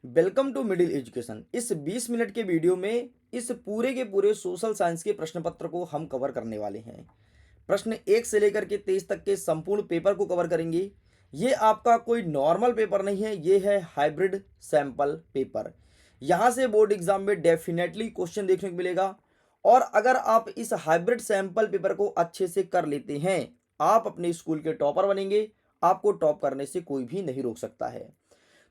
Welcome to middle education. इस 20 minute के video में इस पूरे के पूरे सोशल साइंस के प्रश्न पत्र को हम कवर करने वाले हैं। प्रश्न 1 से लेकर के 23 तक के संपूर्ण पेपर को कवर करेंगे। ये आपका कोई नॉर्मल पेपर नहीं है, ये है हाइब्रिड सैंपल पेपर। यहाँ से बोर्ड एग्जाम में डेफिनेटली क्वेश्चन देखने को मिलेगा। और अगर आप इस हाइब्रिड सैंपल पेपर को अच्छे से कर लेते हैं, आप अपने स्कूल के टॉपर बनेंगे। आपको टॉप करने से कोई भी नहीं रोक सकता है।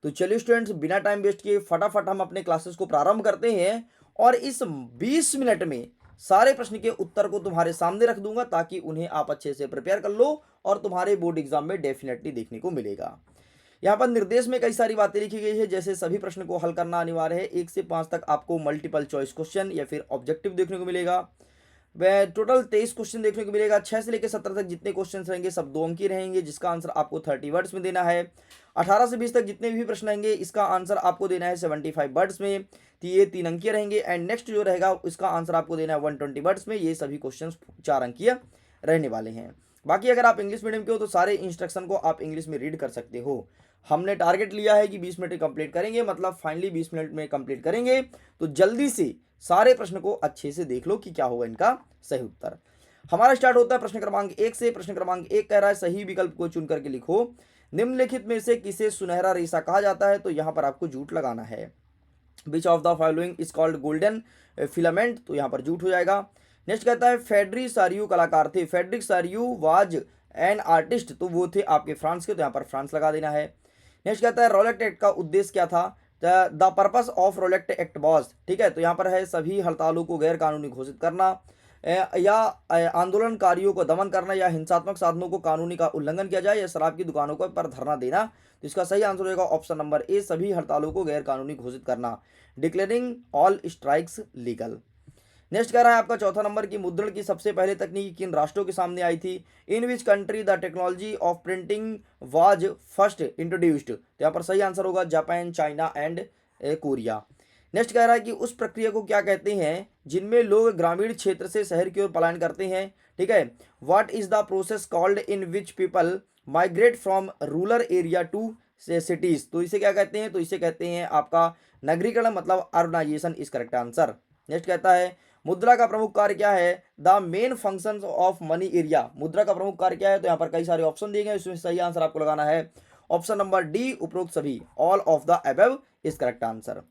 तो चलिए स्टूडेंट्स, बिना टाइम वेस्ट किए फटाफट हम अपने क्लासेस को प्रारंभ करते हैं। और इस 20 मिनट में सारे प्रश्न के उत्तर को तुम्हारे सामने रख दूंगा ताकि उन्हें आप अच्छे से प्रिपेयर कर लो और तुम्हारे बोर्ड एग्जाम में डेफिनेटली देखने को मिलेगा। यहाँ पर निर्देश में कई सारी बातें लिखी गई है, जैसे सभी प्रश्न को हल करना अनिवार्य है। 1 से 5 तक आपको मल्टीपल चॉइस क्वेश्चन या फिर ऑब्जेक्टिव देखने को मिलेगा। वह टोटल 23 क्वेश्चन देखने को मिलेगा। 6 से लेकर 17 तक जितने क्वेश्चन रहेंगे सब 2 अंकी रहेंगे, जिसका आंसर आपको 30 वर्ड्स में देना है। 18 से 20 तक जितने भी प्रश्न रहेंगे इसका आंसर आपको देना है 75 वर्ड्स में। तो ये 3 अंकीय रहेंगे। एंड नेक्स्ट जो रहेगा इसका आंसर आपको देना है 120 वर्ड्स में। ये सभी क्वेश्चन 4 अंकीय रहने वाले हैं। बाकी अगर आप इंग्लिश मीडियम के हो तो सारे इंस्ट्रक्शन को आप इंग्लिश में रीड कर सकते हो। हमने टारगेट लिया है कि 20 मिनट में कंप्लीट करेंगे, मतलब फाइनली 20 मिनट में कंप्लीट करेंगे। तो जल्दी से सारे प्रश्न को अच्छे से देख लो कि क्या होगा इनका सही उत्तर। हमारा स्टार्ट होता है प्रश्न क्रमांक 1 से। प्रश्न क्रमांक 1 कह रहा है सही विकल्प को चुन करके लिखो। निम्नलिखित में से किसे सुनहरा रेशा कहा जाता है? तो यहां पर आपको झूठ लगाना है। Which of the following is called golden filament? तो यहां पर झूठ हो जाएगा। नेक्स्ट कहता है फेडरिक सारियू कलाकार थे। फेडरिक सारियू वाज एन आर्टिस्ट, तो वो थे आपके फ्रांस के, तो यहां पर फ्रांस लगा देना है। नेक्स्ट कहता है रोलेक्ट एक्ट का उद्देश्य क्या था? The purpose of रोलेक्ट act was, ठीक है, तो यहाँ पर है सभी हड़तालों को गैर कानूनी घोषित करना, या आंदोलनकारियों को दमन करना, या हिंसात्मक साधनों को कानूनी का उल्लंघन किया जाए, या शराब की दुकानों को पर धरना देना। तो इसका सही आंसर होगा ऑप्शन नंबर ए, सभी हड़तालों को गैर कानूनी घोषित करना, declaring all strikes legal. Next कह रहा है आपका चौथा नंबर की मुद्रण की सबसे पहले तकनीक किन राष्ट्रों के सामने आई थी? In which country the technology of printing was first introduced? तो यहाँ पर सही आंसर होगा Japan, China and Korea. Next कह रहा है कि उस प्रक्रिया को क्या कहते हैं जिनमें लोग ग्रामीण क्षेत्र से शहर की ओर पलायन करते हैं? ठीक है, what is the process called in which people migrate from rural area to cities? तो इसे क्या कहते हैं? तो इसे कहते हैं आपका नगरीकरण, मतलब urbanization is correct answer. Next कहता है मुद्रा का प्रमुख कार्य क्या है? The main function of money area. मुद्रा का प्रमुख कार्य क्या है? तो यहाँ पर कई सारे ऑप्शन दिए गए, इसमें सही आंसर आपको लगाना है ऑप्शन नंबर डी, उपरोक्त सभी, all of the above is correct answer.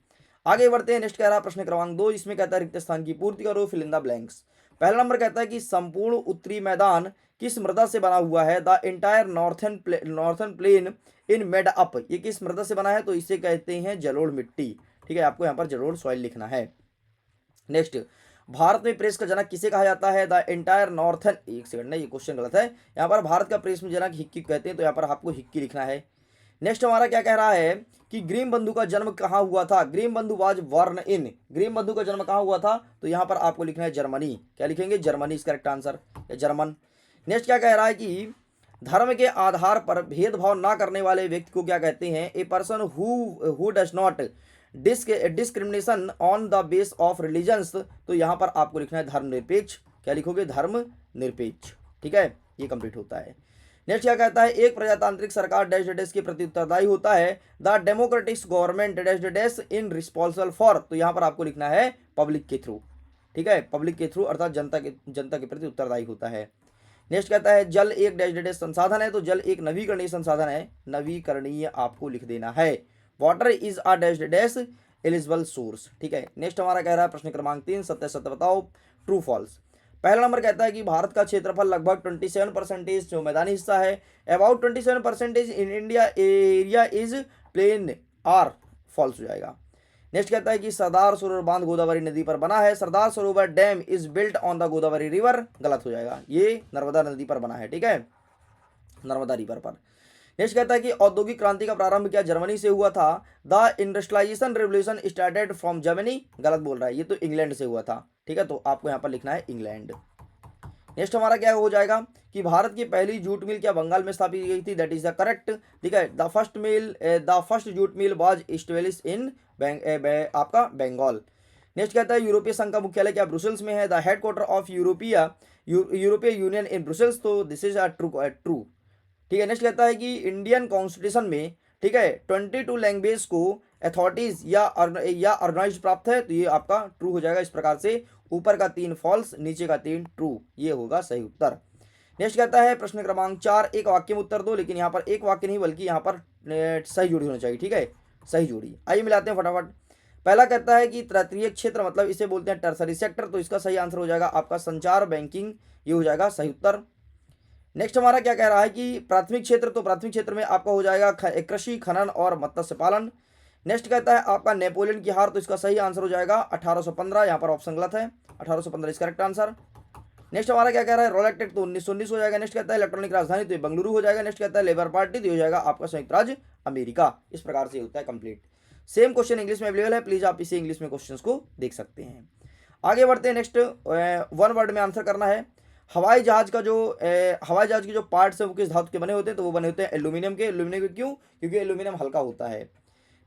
आगे बढ़ते हैं। नेक्स्ट कह रहा है प्रश्न क्रमांक 2, इसमें कहता है रिक्त स्थान की पूर्ति करो, फिल इन द ब्लैंक्स। पहला नंबर कहता है कि संपूर्ण उत्तरी मैदान किस मृदा से बना हुआ है? The entire northern plain in made up, ये किस मृदा से बना है? तो इसे कहते हैं जलोढ़ मिट्टी। ठीक है, आपको यहाँ पर जलोढ़ सॉइल लिखना है। नेक्स्ट, भारत में प्रेस का जनक किसे कहा जाता है? द एंटायर नॉर्थन, एक सेकंड ना, ये क्वेश्चन गलत है। यहाँ पर भारत का प्रेस में जनक हिक्की कहते हैं, तो यहाँ पर आपको हिक्की लिखना है। नेक्स्ट हमारा क्या कह रहा है कि ग्रीम बंधु का जन्म कहाँ हुआ था? ग्रीम बंधु वाज बॉर्न इन, ग्रीम बंधु का जन्म कहाँ हुआ था? तो यहाँ पर आपको लिखना है जर्मनी। क्या लिखेंगे? जर्मनी इज करेक्ट आंसर, या जर्मन। नेक्स्ट क्या कह रहा है कि धर्म के आधार पर भेदभाव ना करने वाले व्यक्ति को क्या कहते हैं? A person who does not discrimination on the base of religions. तो यहाँ पर आपको लिखना है धर्मनिरपेक्ष। क्या लिखोगे? धर्मनिरपेक्ष। ठीक है, ये कंप्लीट होता है। नेक्स्ट क्या कहता है एक प्रजातांत्रिक सरकार डैश डैश के प्रति उत्तरदायी होता है? The democratic government dash dash in responsible for. तो यहाँ पर आपको लिखना है पब्लिक के थ्रू। ठीक है, पब्लिक के थ्रू अर्थात जनता के प्रति उत्तरदायी होता है। नेक्स्ट कहता है जल एक डैश डैश संसाधन है? तो जल एक नवीकरणीय संसाधन है, नवीकरणीय आपको लिख देना है। Water is a dash dash eligible source. ठीक है, नेक्स्ट हमारा कह रहा है प्रश्न क्रमांक 3, सत्य सत्य बताओ, ट्रू फॉल्स। पहला नंबर कहता है कि भारत का क्षेत्रफल लगभग 27% जो मैदानी हिस्सा है, about 27% in India area is plain, are false हो जाएगा। नेक्स्ट कहता है कि सरदार सरोवर बांध गोदावरी नदी पर बना है, Sardar Sarovar dam is built on the Godavari river, गलत हो जाएगा, ये नर्मदा नदी पर बना है। ठीक है, नर्मदा रिवर पर। नेक्स्ट कहता है कि औद्योगिक क्रांति का प्रारंभ क्या जर्मनी से हुआ था? The industrialization revolution started from Germany, गलत बोल रहा है, ये तो इंग्लैंड से हुआ था। ठीक है, तो आपको यहाँ पर लिखना है इंग्लैंड। नेक्स्ट हमारा क्या हो जाएगा कि भारत की पहली जूट मिल क्या बंगाल में स्थापित की गई थी? That is the correct. ठीक है, the first jute mill was established in आपका बंगाल। नेक्स्ट कहता है यूरोपीय संघ का मुख्यालय क्या ब्रुसेल्स में है? द हेडक्वार्टर ऑफ यूरोपीय यूनियन इन ब्रुसेल्स, तो दिस इज अ ट्रू। ठीक है, नेक्स्ट कहता है कि इंडियन कॉन्स्टिट्यूशन में, ठीक है, 22 लैंग्वेज को अथॉरिटीज या ऑर्गेनाइज्ड प्राप्त है, तो ये आपका ट्रू हो जाएगा। इस प्रकार से ऊपर का 3 फॉल्स, नीचे का 3 ट्रू, ये होगा सही उत्तर। नेक्स्ट कहता है प्रश्न क्रमांक 4, एक वाक्य में उत्तर दो, लेकिन यहाँ पर एक वाक्य नहीं बल्कि यहाँ पर सही जोड़ी होनी चाहिए, ठीक है, सही जोड़ी। आइए मिलाते हैं फटाफट। पहला कहता है कि तृतीय क्षेत्र मतलब इसे बोलते हैं टर्सरी सेक्टर, तो इसका सही आंसर हो जाएगा आपका संचार बैंकिंग, ये हो जाएगा सही उत्तर। नेक्स्ट हमारा क्या कह रहा है कि प्राथमिक क्षेत्र, तो प्राथमिक क्षेत्र में आपका हो जाएगा कृषि, खनन और मत्स्य पालन। नेक्स्ट कहता है आपका नेपोलियन की हार, तो इसका सही आंसर हो जाएगा 1815, यहाँ पर ऑप्शन गलत है, 1815 इसका करेक्ट आंसर। नेक्स्ट हमारा क्या कह रहा है रोलेक्ट एक्ट, तो 1919 हो जाएगा। नेक्स्ट कहता है इलेक्ट्रॉनिक राजधानी, तो ये बेंगलुरु हो जाएगा। नेक्स्ट कहता है लेबर पार्टी, तो ये हो जाएगा आपका संयुक्त राज्य अमेरिका। इस प्रकार से होता है कंप्लीट। सेम क्वेश्चन इंग्लिश में अवेलेबल है, प्लीज आप इसे इंग्लिश में क्वेश्चन को देख सकते हैं। आगे बढ़ते हैं। नेक्स्ट 1 वर्ड में आंसर करना है। हवाई जहाज के जो पार्ट्स है वो किस धातु के बने होते हैं, तो वो बने होते हैं एल्यूमिनियम के। एल्यूमिनियम के क्यों? क्योंकि एल्यूमिनियम हल्का होता है।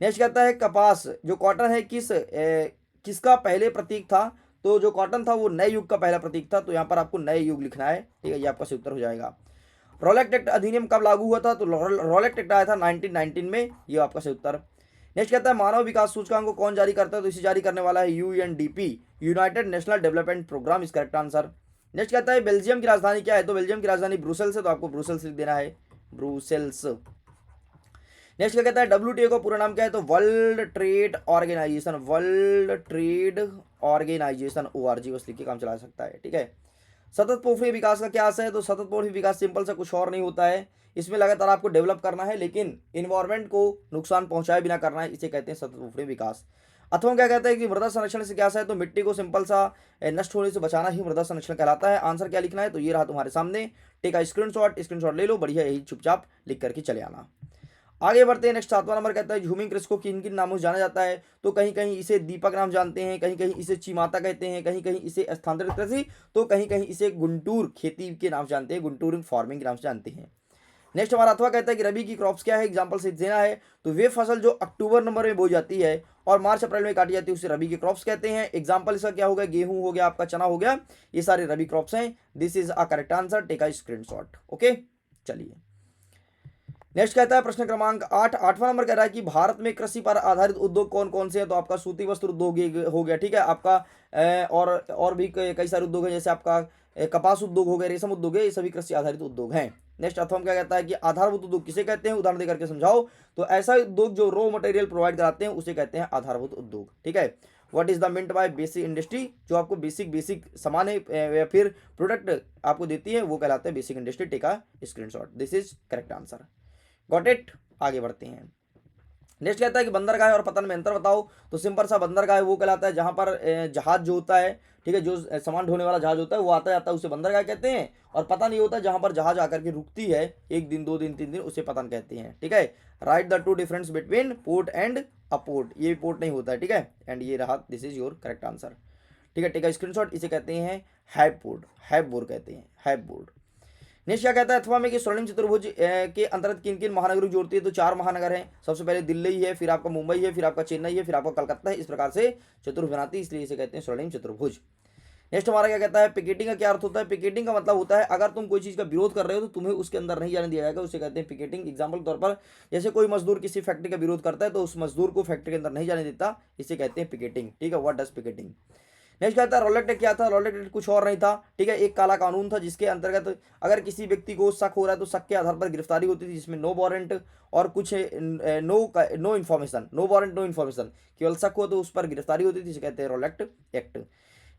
नेक्स्ट कहता है कपास जो कॉटन है किसका पहले प्रतीक था, तो जो कॉटन था वो नए युग का पहला प्रतीक था, तो यहाँ पर आपको नए युग लिखना है, ठीक है, ये आपका सही उत्तर हो जाएगा। रोलेक्ट एक्ट अधिनियम कब लागू हुआ था, तो रोलेक्ट एक्ट आया था 1919 में, ये आपका सही उत्तर। नेक्स्ट कहता है मानव विकास सूचकांक को कौन जारी करता है, तो इसे जारी करने वाला है UNDP, United National Development Programme, is correct answer. Next कहता है बेल्जियम की राजधानी क्या है, तो बेल्जियम की राजधानी ब्रुसेल्स है, तो आपको ब्रुसेल्स लिख देना है, ब्रुसेल्स। नेक्स्ट क्या कहता है डब्ल्यूटीओ का पूरा नाम क्या है, तो World Trade Organization, World Trade Organization, ORG बस लिख के काम चला सकता है, ठीक है। सतत पोषी विकास का क्या आशय है, तो सतत पोषी विकास सिंपल से कुछ और नहीं होता है, इसमें लगातार आपको डेवलप करना है लेकिन इन्वायरमेंट को नुकसान पहुंचाए बिना करना है, इसे कहते हैं सतत पोषी विकास। अथवा क्या कहता है कि मृदा संरक्षण से क्या आशय है, तो मिट्टी को सिंपल सा नष्ट होने से बचाना ही मृदा संरक्षण कहलाता है। आंसर क्या लिखना है, तो ये रहा तुम्हारे सामने, टेक आ स्क्रीनशॉट ले लो, बढ़िया, यही चुपचाप लिख करके चले आना। आगे बढ़ते हैं। नेक्स्ट 7वां नंबर कहता है झूमिंग कृषि को किन किन नामों से जाना जाता है, तो कहीं कहीं इसे दीपक नाम जानते हैं, कहीं कहीं इसे चिमाता कहते हैं, कहीं कहीं इसे स्थानांतरित कृषि, तो कहीं कहीं इसे गुंटूर खेती के नाम से जानते हैं, गुंटूरिंग फार्मिंग के नाम से जानते हैं। नेक्स्ट हमारा अथवा कहता है कि रबी की क्रॉप्स क्या है, एग्जाम्पल से देना है, तो वे फसल जो अक्टूबर नंबर में बोई जाती है और मार्च अप्रैल में काटी जाती है उसे रबी की क्रॉप्स कहते हैं। एग्जाम्पल इसका क्या होगा, गेहूं हो गया, आपका चना हो गया, ये सारे रबी क्रॉप्स हैं। This is a correct answer, take a screenshot. Okay, चलिए नेक्स्ट कहता है प्रश्न क्रमांक 8, 8वां नंबर कह रहा है कि भारत में कृषि पर आधारित उद्योग कौन कौन से हैं, तो आपका सूती वस्त्र उद्योग हो गया, ठीक है, आपका और भी कई सारे उद्योग हैं, जैसे आपका कपास उद्योग हो गया, रेशम उद्योग है, ये सभी कृषि आधारित उद्योग हैं। नेक्स्ट अथवा क्या कहता है कि आधारभूत उद्योग किसे कहते हैं, उदाहरण देकर के समझाओ, तो ऐसा उद्योग जो रॉ मटेरियल प्रोवाइड कराते हैं उसे कहते हैं आधारभूत उद्योग, ठीक है। What is the meant by basic industry, जो आपको बेसिक सामान या फिर प्रोडक्ट आपको देती है वो कहलाते हैं basic industry, take a screenshot, this is correct answer. Got it. आगे बढ़ते हैं। नेक्स्ट कहता है कि बंदरगाह और पतन में अंतर बताओ, तो सिंपल सा बंदरगाह वो कहलाता है जहां पर जहाज जो होता है, ठीक है, जो सामान ढोने वाला जहाज होता है वो आता जाता है उसे बंदरगाह कहते हैं, और पतन ये होता है जहां पर जहाज आकर के रुकती है 1 दिन 2 दिन 3 दिन, उसे पतन कहते हैं, ठीक है। Right the two difference between port and a port, ये पोर्ट नहीं होता है, ठीक है, एंड ये रहा, this is your correct answer, ठीक है, टेक अ स्क्रीनशॉट, इसे कहते हैं हैव पोर्ट, हैव बोर्ड कहते हैं, हैव बोर्ड। नेक्स्ट क्या कहता है अथवा में कि स्वर्णिम चतुर्भुज के अंतर्गत किन किन महानगरों की जोड़ती है, तो 4 महानगर हैं, सबसे पहले दिल्ली है, फिर आपका मुंबई है, फिर आपका चेन्नई है, फिर आपका कलकत्ता है, इस प्रकार से चतुर्भुज बनाती है, इसलिए इसे कहते हैं स्वर्णिम चतुर्भुज। नेक्स्ट हमारा क्या कहता है पिकेटिंग का क्या अर्थ होता है, पिकेटिंग का मतलब होता है अगर तुम कोई चीज का विरोध कर रहे हो तो तुम्हें उसके अंदर नहीं जाने दिया जाएगा, उसे कहते हैं पिकेटिंग। एग्जाम्पल के तौर पर जैसे कोई मजदूर किसी फैक्ट्री का विरोध करता है तो उस मजदूर को फैक्ट्री के अंदर नहीं जाने देता, इसे कहते हैं पिकेटिंग, ठीक है, व्हाट डज पिकेटिंग। नेक्स्ट कहता है रोलेक्ट एक्ट क्या था, रोलेक्ट एक्ट कुछ और नहीं था, ठीक है, एक काला कानून था जिसके अंतर्गत अगर किसी व्यक्ति को शक हो रहा है तो शक के आधार पर गिरफ्तारी होती थी, जिसमें नो वारंट और कुछ no information, no warrant no information, केवल शक हो तो उस पर गिरफ्तारी होती थी, जिसे कहते हैं रोलेक्ट एक्ट।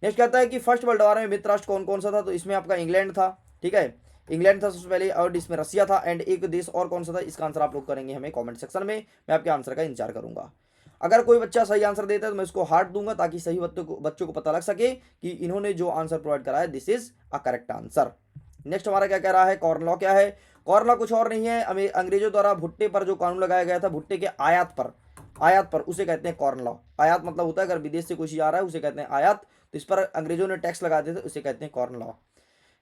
नेक्स्ट कहता है कि फर्स्ट वर्ल्ड वॉर में मित्र राष्ट्र कौन कौन सा था, तो इसमें आपका इंग्लैंड था, ठीक है, इंग्लैंड था सबसे पहले, और इसमें रसिया था, एंड एक देश और कौन सा था, इसका आंसर आप लोग करेंगे हमें कमेंट सेक्शन में, मैं आपके आंसर का इंतजार करूंगा। अगर कोई बच्चा सही आंसर देता है तो मैं इसको हार्ट दूंगा ताकि सही बच्चों को पता लग सके कि इन्होंने जो आंसर प्रोवाइड करा है this is a correct answer. Next हमारा क्या कह रहा है, कॉर्न लॉ क्या है, कॉर्न लॉ कुछ और नहीं है, अंग्रेजों द्वारा भुट्टे पर जो कानून लगाया गया था, भुट्टे के आयात पर उसे कहते हैं कॉर्न लॉ। आयात मतलब होता है अगर विदेश से कोई चीज आ रहा है उसे कहते हैं आयात, तो इस पर अंग्रेजों ने टैक्स लगा दिए थे, उसे कहते हैं कॉर्न लॉ।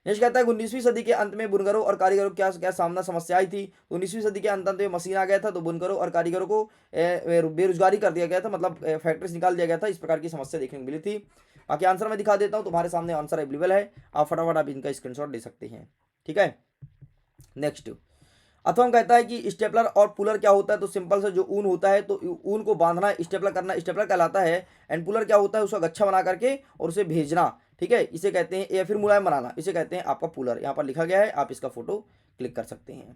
नेक्स्ट कहता है 19वीं सदी के अंत में बुनकरों और कारीगरों क्या क्या सामना समस्या आई थी, तो 19वीं सदी के अंत में मशीन आ गया था, तो बुनकरों और कारीगरों को बेरोजगारी कर दिया गया था, मतलब फैक्ट्री से निकाल दिया गया था, इस प्रकार की समस्या देखने को मिली थी। बाकी आंसर मैं दिखा देता हूँ, तुम्हारे सामने आंसर अवेलेबल है, आप फटाफट आप इनका स्क्रीनशॉट ले सकते हैं, ठीक है। नेक्स्ट अथवा हम कहता है कि स्टेपलर और पुलर क्या होता है, तो सिंपल से जो ऊन होता है तो ऊन को बांधना स्टेपलर करना स्टेपलर कहलाता है। एंड पुलर क्या होता है, उसका गच्छा बना करके और उसे भेजना, ठीक है, इसे कहते हैं, या फिर मुलायम बनाना, इसे कहते हैं आपका पुलर। यहाँ पर लिखा गया है, आप इसका फोटो क्लिक कर सकते हैं।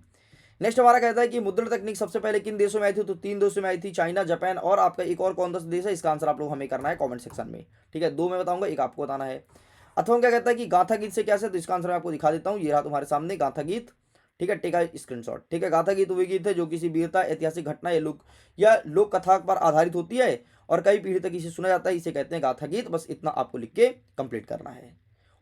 नेक्स्ट हमारा कहता है कि मुद्रण तकनीक सबसे पहले किन देशों में आई थी, तो 3 देशों में आई थी, चाइना, जापान और आपका एक और कौन सा देश है, इसका आंसर आप लोग हमें करना है कमेंट सेक्शन में, ठीक है। 2 मैं बताऊंगा, एक आपको बताना है। अथवा क्या कहता है कि गाथा गीत से क्या है, तो इसका आंसर मैं आपको दिखा देता हूँ, ये रहा तुम्हारे सामने गाथा गीत, ठीक है, टेका स्क्रीनशॉट, ठीक है। गाथा गीत वही गीत है जो किसी वीरता, ऐतिहासिक घटना या लोक कथा पर आधारित होती है और कई पीढ़ी तक इसे सुना जाता है, इसे कहते हैं गाथा गीत। बस इतना आपको लिख के कंप्लीट करना है,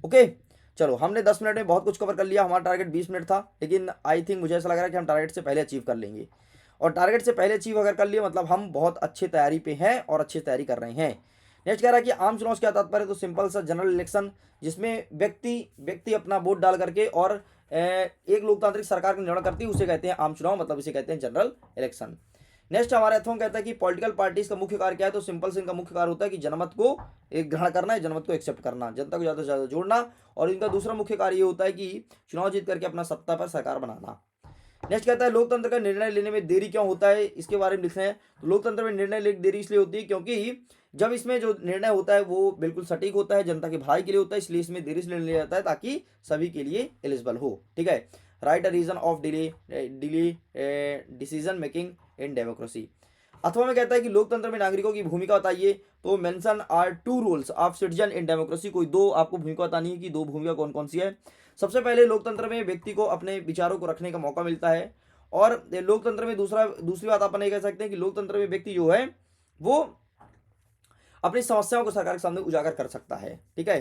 ओके। चलो, हमने 10 मिनट में बहुत कुछ कवर कर लिया। हमारा टारगेट 20 मिनट था, लेकिन आई थिंक मुझे ऐसा लग रहा है कि हम टारगेट से पहले अचीव कर लेंगे। और टारगेट से पहले अचीव अगर कर लिए मतलब हम बहुत अच्छी तैयारी पे हैं और अच्छी तैयारी कर रहे हैं। नेक्स्ट कह रहा है कि आम चुनाव से क्या तात्पर्य, तो सिंपल सा जनरल इलेक्शन, जिसमें व्यक्ति अपना वोट डाल करके और एक लोकतांत्रिक सरकार का निर्णय करती है, उसे कहते हैं आम चुनाव, मतलब इसे कहते हैं जनरल इलेक्शन। नेक्स्ट हमारे अथवा कहता है कि पॉलिटिकल पार्टीज का मुख्य कार्य क्या है, तो सिंपल से इनका मुख्य कार्य होता है कि जनमत को एक ग्रहण करना है, जनमत को एक्सेप्ट करना, जनता को ज़्यादा से ज़्यादा जोड़ना। और इनका दूसरा मुख्य कार्य ये होता है कि चुनाव जीत करके अपना सत्ता पर सरकार बनाना। नेक्स्ट कहता है लोकतंत्र का निर्णय लेने में देरी क्यों होता है, इसके बारे में लिखते हैं। तो लोकतंत्र में निर्णय लेने देरी इसलिए होती है क्योंकि जब इसमें जो निर्णय होता है वो बिल्कुल सटीक होता है, जनता के भलाई के लिए होता है, इसलिए इसमें देरी से निर्णय लिया जाता है ताकि सभी के लिए एलिजिबल हो, ठीक है। Write a reason of delay decision making in democracy. अथवा में कहता है कि लोकतंत्र में नागरिकों की भूमिका बताइए, तो mention are 2 roles of citizen in democracy. कोई 2 आपको भूमिका बतानी है कि 2 भूमिका कौन कौन सी है। सबसे पहले लोकतंत्र में व्यक्ति को अपने विचारों को रखने का मौका मिलता है। और लोकतंत्र में दूसरी बात अपन ये कह सकते हैं कि लोकतंत्र में व्यक्ति जो है वो अपनी समस्याओं को सरकार के सामने उजागर कर सकता है, ठीक है।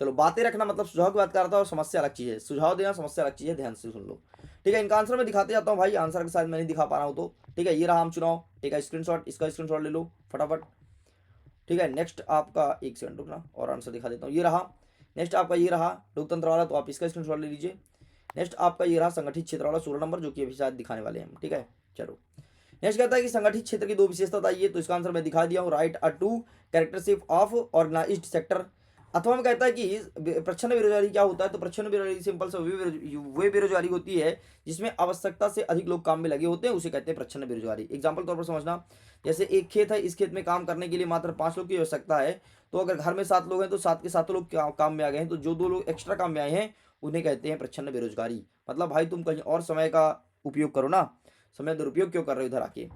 चलो, बातें रखना मतलब सुझाव की बात कर रहा था और समस्या अलग चीज़ है, सुझाव देना समस्या अलग चीज़ है, ध्यान से सुन लो, ठीक है। इनका आंसर मैं दिखाते जाता हूँ भाई, आंसर के साथ मैं नहीं दिखा पा रहा हूँ तो, ठीक है। ये रहा आम चुनाव, ठीक है, स्क्रीनशॉट, इसका स्क्रीनशॉट ले लो फटाफट, ठीक है। नेक्स्ट आपका, एक सेकंड रुकना और आंसर दिखा देता हूँ, ये रहा। नेक्स्ट आपका ये रहा लोकतंत्र वाला, तो आप इसका स्क्रीनशॉट ले लीजिए। नेक्स्ट आपका ये रहा संगठित क्षेत्र वाला 16 नंबर, जो कि अभी शायद दिखाने वाले हैं, ठीक है। चलो, नेक्स्ट कहता है कि संगठित क्षेत्र की 2 विशेषता बताइए, तो इसका आंसर मैं दिखा दिया हूँ, write a 2 characteristics of organised sector. अथवा में कहता है कि प्रच्छन्न बेरोजगारी क्या होता है, तो प्रच्छन्न बेरोजगारी सिंपल से वे बेरोजगारी होती है जिसमें आवश्यकता से अधिक लोग काम में लगे होते हैं, उसे कहते हैं प्रच्छन्न बेरोजगारी। एग्जाम्पल तौर पर समझना, जैसे एक खेत है, इस खेत में काम करने के लिए मात्र 5 लोग की आवश्यकता है, तो अगर घर में 7 लोग हैं तो 7 के 7 लोग काम में आ गए हैं, तो जो 2 लोग एक्स्ट्रा काम में आए हैं उन्हें कहते हैं प्रच्छन्न बेरोजगारी। मतलब भाई तुम कहीं और समय का उपयोग करो ना, समय दुरुपयोग क्यों कर रहे हो इधर आके।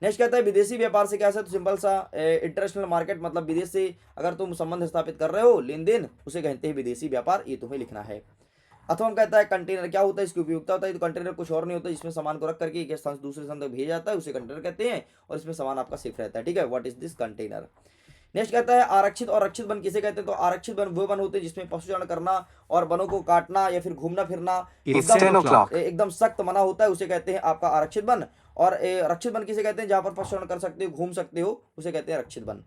नेक्स्ट कहता है विदेशी व्यापार से क्या है, तो सिंपल सा इंटरनेशनल मार्केट, मतलब विदेश से अगर तुम संबंध स्थापित कर रहे हो, लेन देन, उसे कहते हैं विदेशी व्यापार, ये तुम्हें लिखना है। अथवा हम कहता है कंटेनर क्या होता है, इसकी उपयोगिता होता है, तो कंटेनर कुछ और नहीं होता, इसमें सामान को रख करके एक स्थान से दूसरे स्थान तक भेजा जाता है, उसे कंटेनर कहते हैं, और इसमें सामान आपका सेफ रहता है, ठीक है। What is this container. Next कहता है आरक्षित और रक्षित वन किसे कहते हैं, तो आरक्षित वन वो वन होते हैं जिसमें पशुचारण करना और वनों को काटना या फिर घूमना फिरना एकदम सख्त मना होता है, उसे कहते हैं आपका आरक्षित वन। और रक्षित वन किसे कहते हैं, जहां पर पशुचारण कर सकते हो, घूम सकते हो, उसे कहते हैं रक्षित वन।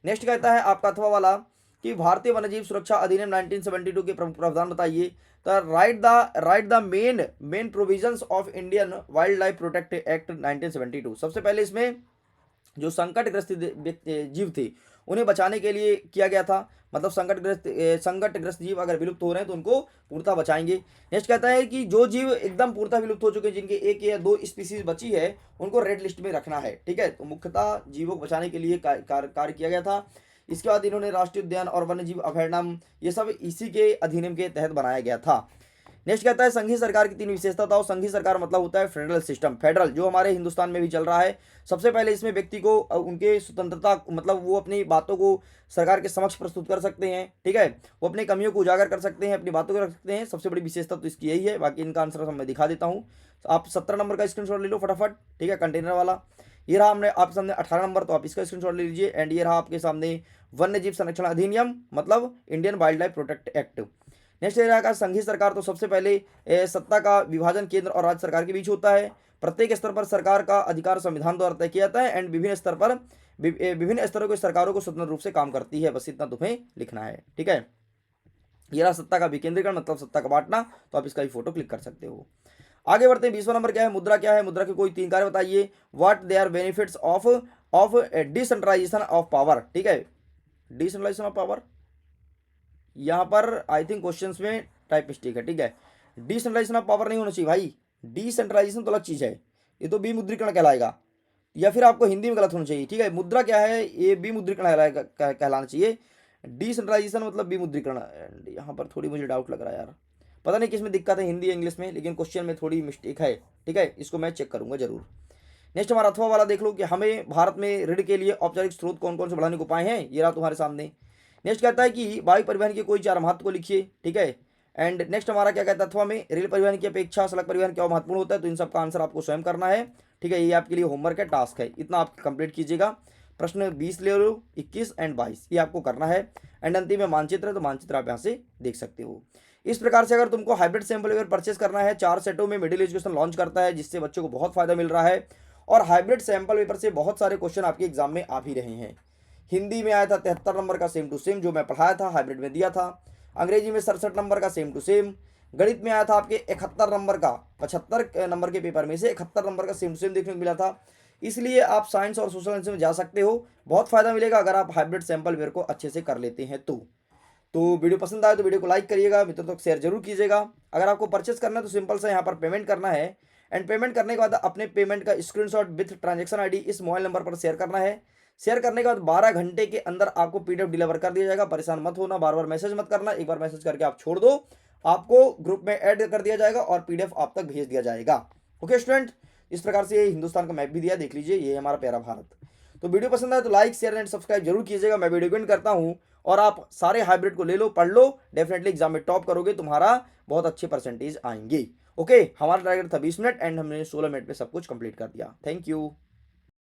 नेक्स्ट कहता है आपका अथवा वाला कि भारतीय वन्यजीव सुरक्षा अधिनियम 1972 के प्रमुख प्रावधान बताइए, तो right the main provisions of Indian wild life protect act 1972। सबसे पहले इसमें जो संकटग्रस्त जीव थे उन्हें बचाने के लिए किया गया था, मतलब संकटग्रस्त जीव अगर विलुप्त हो रहे हैं तो उनको पूर्णतः बचाएंगे। नेक्स्ट कहता है कि जो जीव एकदम पूर्णतः विलुप्त हो चुके हैं, जिनके 1 या 2 स्पीसीज बची है, उनको रेड लिस्ट में रखना है, ठीक है। तो मुख्यतः जीवों को बचाने के लिए कार्य किया गया था। इसके बाद इन्होंने राष्ट्रीय उद्यान और वन्य जीव अभयारण्य, ये सब इसी के अधिनियम के तहत बनाया गया था। नेक्स्ट कहता है संघीय सरकार की 3 विशेषता था। संघीय सरकार मतलब होता है फेडरल सिस्टम, फेडरल जो हमारे हिंदुस्तान में भी चल रहा है। सबसे पहले इसमें व्यक्ति को उनके स्वतंत्रता, मतलब वो अपनी बातों को सरकार के समक्ष प्रस्तुत कर सकते हैं, ठीक है, वो अपनी कमियों को उजागर कर सकते हैं, अपनी बातों को रख सकते हैं। सबसे बड़ी विशेषता तो इसकी यही है, बाकी इनका आंसर मैं दिखा देता हूँ। आप 17 नंबर का स्क्रीनशॉट ले लो फटाफट, ठीक है, कंटेनर वाला। ये रहा हमने आपके सामने 18 नंबर, तो आप इसका स्क्रीनशॉट ले लीजिए। एंड ये रहा आपके सामने वन्य जीव संरक्षण अधिनियम, मतलब Indian wild life protect act. Next area का संघीय सरकार, तो सबसे पहले सत्ता का विभाजन केंद्र और राज्य सरकार के बीच होता है। प्रत्येक स्तर पर सरकार का अधिकार संविधान द्वारा तय किया जाता है। एंड विभिन्न स्तर पर विभिन्न स्तरों की सरकारों को स्वतंत्र रूप से काम करती है, बस इतना तुम्हें लिखना है, ठीक है। ये रहा सत्ता का विकेंद्रीकरण, मतलब सत्ता का बांटना, तो आप इसका भी फोटो क्लिक कर सकते हो। आगे बढ़ते हैं, 20वां नंबर क्या है, मुद्रा क्या है, मुद्रा के कोई 3 कार्य बताइए। What they are benefits of decentralization of power, ठीक है, डिसेंट्रलाइजेशन ऑफ पावर। यहाँ पर आई थिंक क्वेश्चंस में टाइप मिस्टेक है, ठीक है, डिसेंट्रलाइजेशन ऑफ पावर नहीं होना चाहिए भाई, डिसेंट्रलाइजेशन तो अलग चीज़ है, ये तो विमुद्रीकरण कहलाएगा, या फिर आपको हिंदी में गलत होना चाहिए, ठीक है। मुद्रा क्या है, ये विमुद्रीकरण कहलाना चाहिए। डिसेंट्रलाइजेशन मतलब विमुद्रीकरण। एंड यहाँ पर थोड़ी मुझे डाउट लग रहा है यार, पता नहीं किस में दिक्कत है, हिंदी या इंग्लिश में, लेकिन क्वेश्चन में थोड़ी मिस्टेक है, ठीक है, इसको मैं चेक करूंगा जरूर। नेक्स्ट हमारा अथवा वाला देख लो कि हमें भारत में ऋण के लिए औपचारिक स्रोत कौन कौन से बढ़ाने को उपाय हैं, ये रहा तुम्हारे सामने। नेक्स्ट कहता है कि वायु परिवहन के कोई 4 महत्व को लिखिए, ठीक है। एंड नेक्स्ट हमारा क्या कहता है, अथवा में रेल परिवहन की अपेक्षा सड़क परिवहन क्यों महत्वपूर्ण होता है, तो इन सब का आंसर आपको स्वयं करना है, ठीक है। ये आपके लिए होमवर्क है, टास्क है, इतना आप कंप्लीट कीजिएगा। प्रश्न 20 ले लो, 21 एंड 22 ये आपको करना है। एंड अंतिम में मानचित्र है, तो मानचित्र आप यहाँ से देख सकते हो। इस प्रकार से अगर तुमको हाइब्रिड सैंपल पेपर परचेस करना है, 4 सेटों में मिडिल एजुकेशन लॉन्च करता है, जिससे बच्चों को बहुत फायदा मिल रहा है। और हाइब्रिड सैंपल पेपर से बहुत सारे क्वेश्चन आपके एग्जाम में आ भी रहे हैं। हिंदी में आया था 73 नंबर का सेम टू सेम, जो मैं पढ़ाया था, हाइब्रिड में दिया था। अंग्रेजी में 67 नंबर का सेम टू सेम। गणित में आया था आपके 71 नंबर का, 75 नंबर के पेपर में से 71 नंबर का सेम टू सेम देखने को मिला था। इसलिए आप साइंस और सोशल साइंस में जा सकते हो, बहुत फायदा मिलेगा अगर आप हाइब्रिड सैंपल पेपर को अच्छे से कर लेते हैं तो वीडियो पसंद आए तो वीडियो को लाइक करिएगा, मित्रों तक शेयर जरूर कीजिएगा। अगर आपको परचेस करना है तो सिंपल सा यहाँ पर पेमेंट करना है। एंड पेमेंट करने के बाद अपने पेमेंट का स्क्रीनशॉट विथ ट्रांजैक्शन आईडी इस मोबाइल नंबर पर शेयर करना है। शेयर करने के बाद 12 घंटे के अंदर आपको पीडीएफ डिलीवर कर दिया जाएगा। परेशान मत होना, बार बार मैसेज मत करना, एक बार मैसेज करके आप छोड़ दो, आपको ग्रुप में ऐड कर दिया जाएगा और पीडीएफ आप तक भेज दिया जाएगा। ओके स्टूडेंट, इस प्रकार से हिंदुस्तान का मैप भी दिया, देख लीजिए, ये हमारा प्यारा भारत। तो वीडियो पसंद आए तो लाइक शेयर एंड सब्सक्राइब जरूर कीजिएगा। मैं वीडियो एंड करता हूँ और आप सारे हाइब्रिड को ले लो, पढ़ लो, डेफिनेटली एग्जाम में टॉप करोगे, तुम्हारा बहुत अच्छे परसेंटेज आएंगे। ओके, हमारा टारगेट था 20 मिनट एंड हमने 16 मिनट में सब कुछ कंप्लीट कर दिया। Thank you.